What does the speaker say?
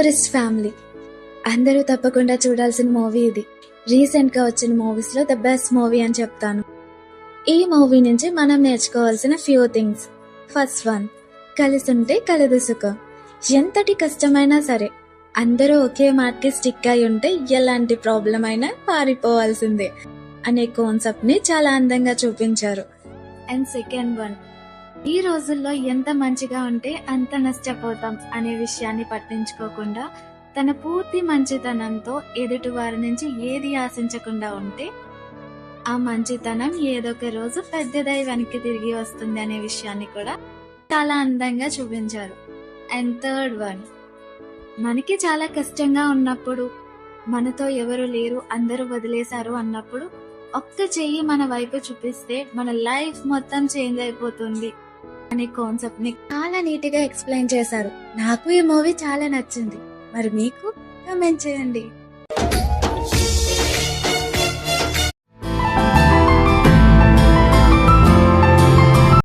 Tourist family అందరూ తప్పకుండా చూడాల్సిన మూవీ ఇది. రీసెంట్ గా వచ్చిన మూవీస్ లో ద బెస్ట్ మూవీ అని చెప్తాను. ఈ మూవీ నుంచి మనం నేర్చుకోవాల్సిన ఫ్యూ థింగ్స్. ఫస్ట్ వన్, కలిసుంటే కలదు సుఖం. ఎంతటి కష్టమైనా సరే అందరూ ఒకే మాటకి స్టిక్ అయి ఉంటే ఎలాంటి ప్రాబ్లం అయినా పారిపోవాల్సిందే అనే కాన్సెప్ట్ ని చాలా అందంగా చూపించారు. అండ్ సెకండ్ వన్, ఈ రోజుల్లో ఎంత మంచిగా ఉంటే అంత నష్టపోతాం అనే విషయాన్ని పట్టించుకోకుండా తన పూర్తి మంచితనంతో ఎదుటి వారి నుంచి ఏది ఆశించకుండా ఉంటే ఆ మంచితనం ఏదొక రోజు పెద్దదై వెనక్కి తిరిగి వస్తుంది అనే విషయాన్ని కూడా చాలా అందంగా చూపించారు. అండ్ థర్డ్ వన్, మనకి చాలా కష్టంగా ఉన్నప్పుడు, మనతో ఎవరు లేరు అందరూ వదిలేశారు అన్నప్పుడు ఒక్క చెయ్యి మన వైపు చూపిస్తే మన లైఫ్ మొత్తం చేంజ్ అయిపోతుంది అనే కాన్సెప్ట్ ని చాలా నీట్ గా ఎక్స్ప్లెయిన్ చేశారు. నాకు ఈ మూవీ చాలా నచ్చింది. మరి మీకు? కామెంట్ చేయండి.